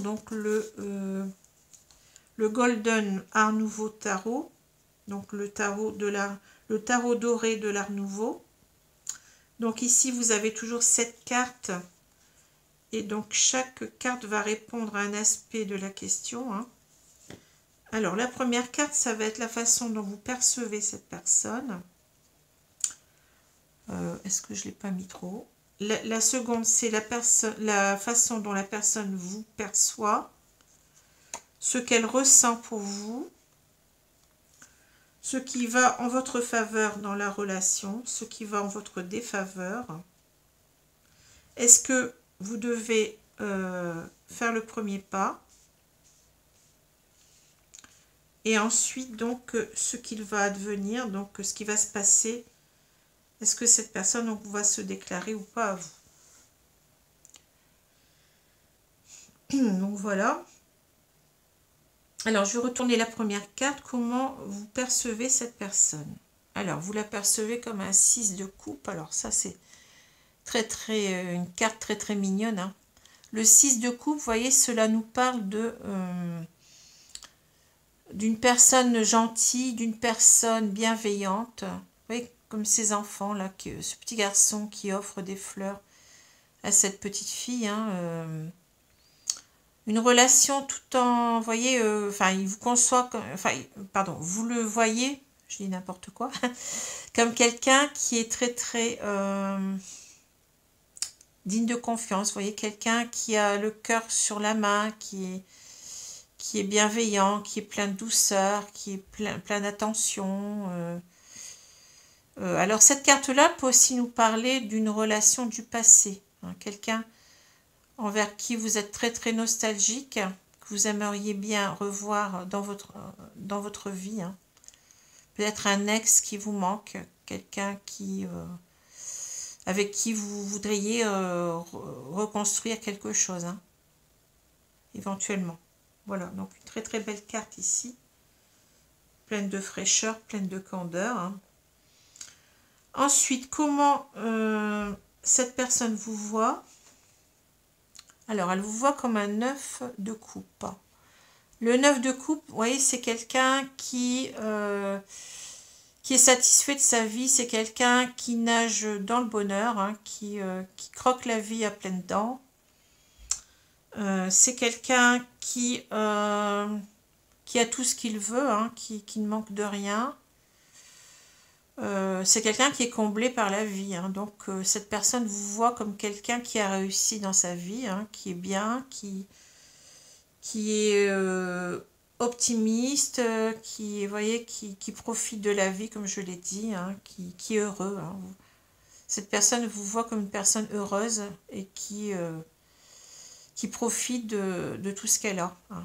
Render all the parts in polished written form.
donc le Golden Art Nouveau Tarot, donc le tarot doré de l'Art Nouveau. Donc ici, vous avez toujours 7 cartes. Et donc, chaque carte va répondre à un aspect de la question. Hein. Alors, la première carte, ça va être la façon dont vous percevez cette personne. Est-ce que je ne l'ai pas mis trop haut? La seconde, c'est la façon dont la personne vous perçoit. Ce qu'elle ressent pour vous. Ce qui va en votre faveur dans la relation. Ce qui va en votre défaveur. Est-ce que vous devez faire le premier pas? Et ensuite, donc, ce qu'il va advenir, donc, ce qui va se passer. Est-ce que cette personne donc, va se déclarer ou pas à vous? Donc, voilà. Alors, je vais retourner la première carte. Comment vous percevez cette personne? Alors, vous la percevez comme un 6 de coupe. Alors, ça, c'est une carte très, très mignonne. Hein. Le 6 de coupe, vous voyez, cela nous parle d'une personne gentille, d'une personne bienveillante. Vous voyez, comme ces enfants, là, ce petit garçon qui offre des fleurs à cette petite fille. Hein, une relation tout en, vous voyez, enfin, il vous conçoit, pardon, vous le voyez, je dis n'importe quoi, comme quelqu'un qui est très, très digne de confiance. Vous voyez, quelqu'un qui a le cœur sur la main, qui est bienveillant, qui est plein de douceur, qui est plein d'attention. Alors cette carte-là peut aussi nous parler d'une relation du passé. Hein, quelqu'un envers qui vous êtes très très nostalgique, que vous aimeriez bien revoir dans votre vie. Hein. Peut-être un ex qui vous manque, quelqu'un avec qui vous voudriez reconstruire quelque chose, hein, éventuellement. Voilà, donc une très très belle carte ici, pleine de fraîcheur, pleine de candeur. Hein. Ensuite, comment cette personne vous voit? Alors, elle vous voit comme un 9 de coupe. Le 9 de coupe, vous voyez, c'est quelqu'un qui est satisfait de sa vie, c'est quelqu'un qui nage dans le bonheur, hein, qui croque la vie à pleines dents. C'est quelqu'un qui a tout ce qu'il veut, hein, qui ne manque de rien. C'est quelqu'un qui est comblé par la vie. Hein, donc, cette personne vous voit comme quelqu'un qui a réussi dans sa vie, hein, qui est bien, qui est optimiste, qui, voyez, qui profite de la vie, comme je l'ai dit, hein, qui est heureux. Hein. Cette personne vous voit comme une personne heureuse et qui profite de tout ce qu'elle a. Hein.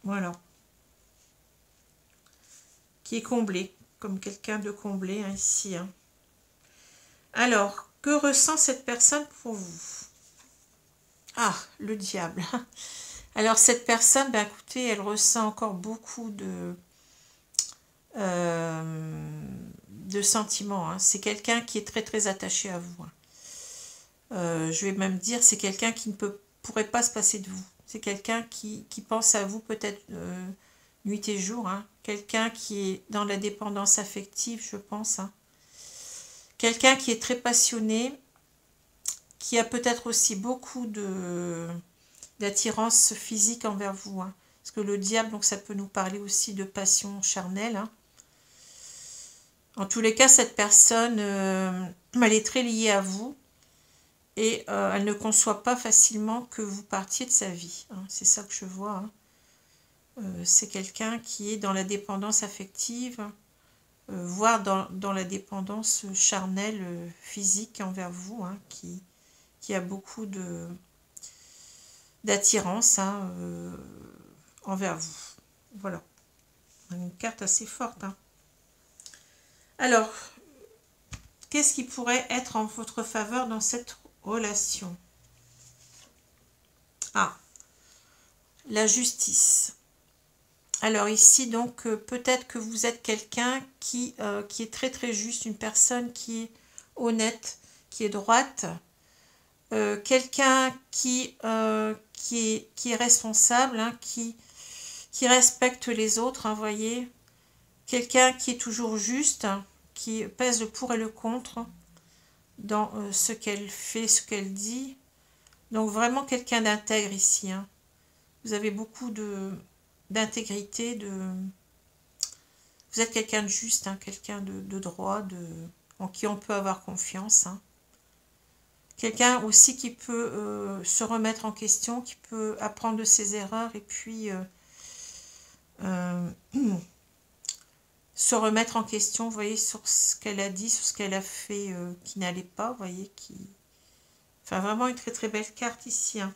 Voilà. Qui est comblé, comme quelqu'un de comblé, hein, ici. Hein. Alors, que ressent cette personne pour vous? Ah, le diable. Alors, cette personne, ben, écoutez, elle ressent encore beaucoup de sentiments. Hein. C'est quelqu'un qui est très, très attaché à vous. Hein. Je vais même dire, c'est quelqu'un qui ne pourrait pas se passer de vous. C'est quelqu'un qui pense à vous peut-être nuit et jour. Hein. Quelqu'un qui est dans la dépendance affective, je pense. Hein. Quelqu'un qui est très passionné, qui a peut-être aussi beaucoup d'attirance physique envers vous. Hein. Parce que le diable, donc ça peut nous parler aussi de passion charnelle. Hein. En tous les cas, cette personne, elle est très liée à vous. Et elle ne conçoit pas facilement que vous partiez de sa vie. Hein. C'est ça que je vois. Hein. C'est quelqu'un qui est dans la dépendance affective, voire dans la dépendance charnelle, physique envers vous, hein, qui a beaucoup d'attirance, hein, envers vous. Voilà. Une carte assez forte. Hein. Alors, qu'est-ce qui pourrait être en votre faveur dans cette relation? Ah, la justice. Alors ici, donc, peut-être que vous êtes quelqu'un qui est très très juste, une personne qui est honnête, qui est droite, quelqu'un qui est responsable, hein, qui respecte les autres, hein, voyez. Quelqu'un qui est toujours juste, hein, qui pèse le pour et le contre dans ce qu'elle fait, ce qu'elle dit. Donc vraiment quelqu'un d'intègre ici, hein. Vous avez beaucoup d'intégrité, vous êtes quelqu'un de juste, hein, quelqu'un de droit, en qui on peut avoir confiance, hein. Quelqu'un aussi qui peut se remettre en question, qui peut apprendre de ses erreurs et puis se remettre en question, vous voyez, sur ce qu'elle a dit, sur ce qu'elle a fait qui n'allait pas, vous voyez, Enfin, vraiment une très très belle carte ici, hein.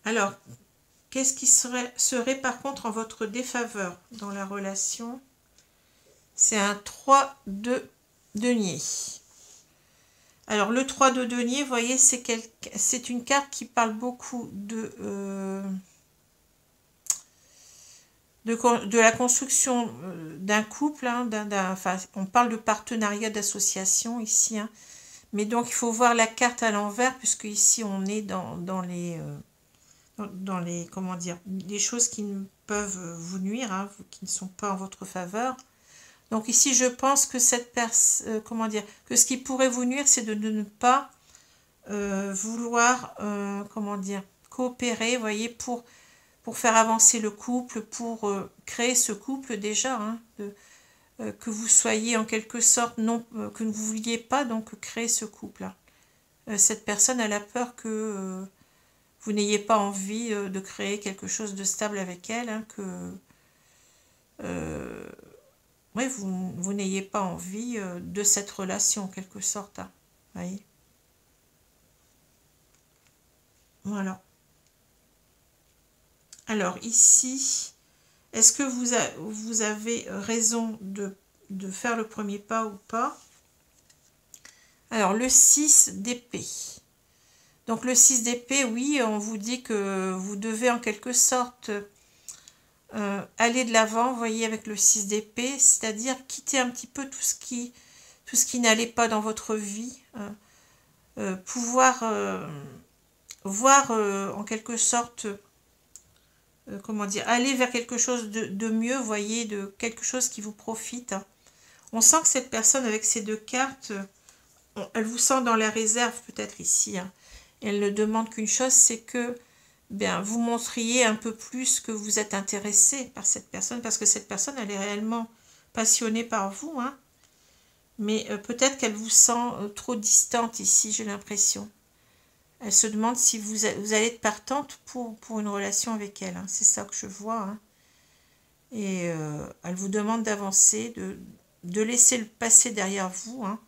Alors, qu'est-ce qui serait par contre en votre défaveur dans la relation? C'est un 3 de denier. Alors, le 3 de denier, vous voyez, c'est une carte qui parle beaucoup de la construction d'un couple, hein, enfin, on parle de partenariat, d'association ici, hein. Mais donc, il faut voir la carte à l'envers, puisque ici, on est dans les, comment dire, des choses qui peuvent vous nuire, hein, qui ne sont pas en votre faveur. Donc ici, je pense que cette personne, comment dire, que ce qui pourrait vous nuire, c'est de ne pas vouloir, comment dire, coopérer, vous voyez, pour faire avancer le couple, pour créer ce couple déjà, hein, que vous soyez en quelque sorte, non, que vous ne vouliez pas donc créer ce couple. Cette personne, elle a peur que vous n'ayez pas envie de créer quelque chose de stable avec elle, hein, que oui, vous n'ayez pas envie de cette relation en quelque sorte, hein, voyez. Voilà. Alors ici, est-ce que vous avez raison de faire le premier pas ou pas? Alors le 6 d'épée. Donc le 6 d'épée, oui, on vous dit que vous devez en quelque sorte aller de l'avant, vous voyez, avec le 6 d'épée, c'est-à-dire quitter un petit peu tout ce qui n'allait pas dans votre vie, pouvoir voir en quelque sorte, comment dire, aller vers quelque chose de mieux, vous voyez, de quelque chose qui vous profite, hein. On sent que cette personne avec ces deux cartes, elle vous sent dans la réserve peut-être ici, hein. Elle ne demande qu'une chose, c'est que bien, vous montriez un peu plus que vous êtes intéressé par cette personne, parce que cette personne, elle est réellement passionnée par vous, hein. Mais peut-être qu'elle vous sent trop distante ici, j'ai l'impression. Elle se demande si vous allez être partante pour une relation avec elle, hein. C'est ça que je vois, hein. Et elle vous demande d'avancer, de laisser le passé derrière vous, hein.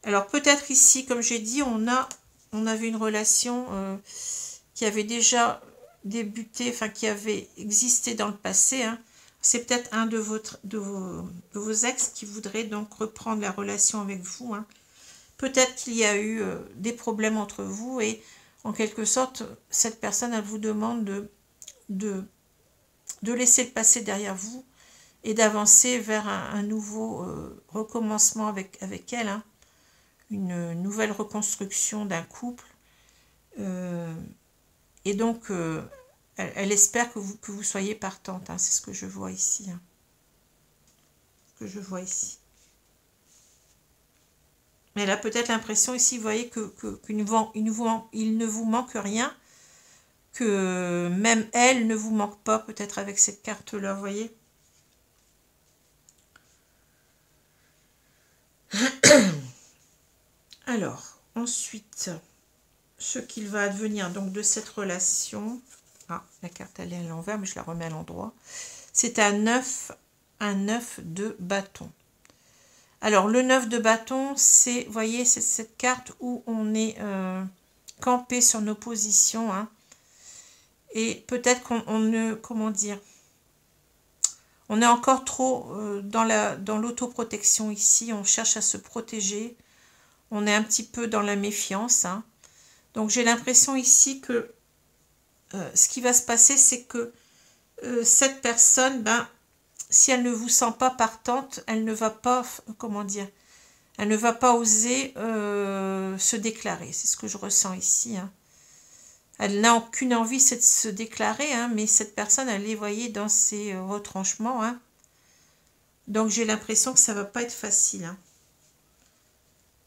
Alors peut-être ici, comme j'ai dit, on avait une relation qui avait déjà débuté, enfin qui avait existé dans le passé, hein. C'est peut-être un de vos ex qui voudrait donc reprendre la relation avec vous, hein. Peut-être qu'il y a eu des problèmes entre vous et en quelque sorte, cette personne, elle vous demande de laisser le passé derrière vous et d'avancer vers un nouveau recommencement avec elle, hein. Une nouvelle reconstruction d'un couple. Et donc, elle espère que vous soyez partante, hein. C'est ce que je vois ici, hein. Ce que je vois ici. Mais elle a peut-être l'impression ici, vous voyez, qu'il ne vous manque rien, que même elle ne vous manque pas, peut-être avec cette carte-là, vous voyez. Alors, ensuite, ce qu'il va advenir donc de cette relation. Ah, la carte elle est à l'envers, mais je la remets à l'endroit. C'est un 9 de bâton. Alors, le 9 de bâton, c'est, vous voyez, c'est cette carte où on est campé sur nos positions, hein. Et peut-être qu'on ne, comment dire, on est encore trop dans l'autoprotection ici. On cherche à se protéger. On est un petit peu dans la méfiance, hein. Donc, j'ai l'impression ici que ce qui va se passer, c'est que cette personne, ben, si elle ne vous sent pas partante, elle ne va pas, comment dire, Elle ne va pas oser se déclarer. C'est ce que je ressens ici. Hein. Elle n'a aucune envie de se déclarer, hein, mais cette personne, elle est, voyez, dans ses retranchements. Hein. Donc, j'ai l'impression que ça ne va pas être facile. Hein.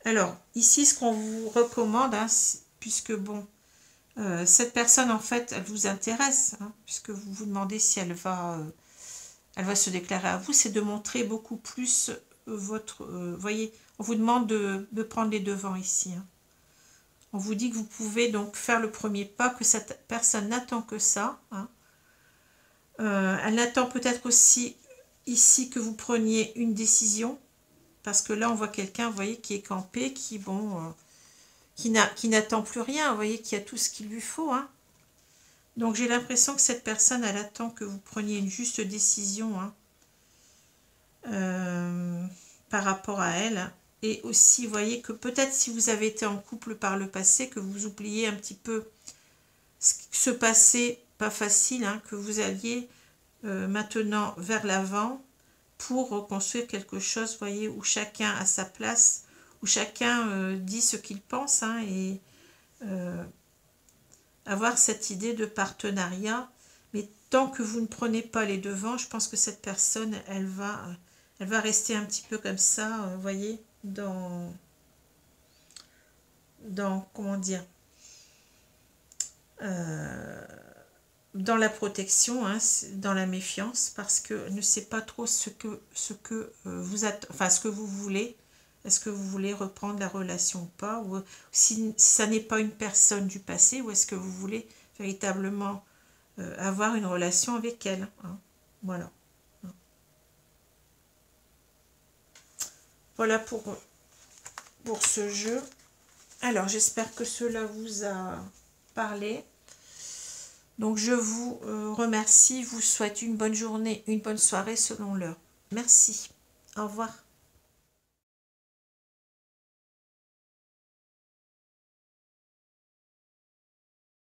Alors, ici, ce qu'on vous recommande, hein, puisque, bon, cette personne, en fait, elle vous intéresse, hein, puisque vous vous demandez si elle va se déclarer à vous, c'est de montrer beaucoup plus votre... voyez, on vous demande de prendre les devants ici. Hein. On vous dit que vous pouvez donc faire le premier pas, que cette personne n'attend que ça. Hein. Elle attend peut-être aussi ici que vous preniez une décision, parce que là on voit quelqu'un, vous voyez, qui est campé, qui bon, qui n'attend plus rien, vous voyez, qui a tout ce qu'il lui faut. Hein. Donc j'ai l'impression que cette personne, elle attend que vous preniez une juste décision hein, par rapport à elle. Et aussi, vous voyez que peut-être si vous avez été en couple par le passé, que vous oubliez un petit peu ce passé pas facile, hein, que vous alliez maintenant vers l'avant pour reconstruire quelque chose, vous voyez, où chacun a sa place, où chacun dit ce qu'il pense, hein, et avoir cette idée de partenariat. Mais tant que vous ne prenez pas les devants, je pense que cette personne, elle va rester un petit peu comme ça, vous voyez, dans comment dire, dans la protection, hein, dans la méfiance, parce qu'elle ne sait pas trop ce que vous voulez. Est-ce que vous voulez reprendre la relation ou pas, ou si ça n'est pas une personne du passé, ou est-ce que vous voulez véritablement avoir une relation avec elle. Hein. Voilà. Voilà pour ce jeu. Alors, j'espère que cela vous a parlé. Donc, je vous remercie, vous souhaite une bonne journée, une bonne soirée selon l'heure. Merci. Au revoir.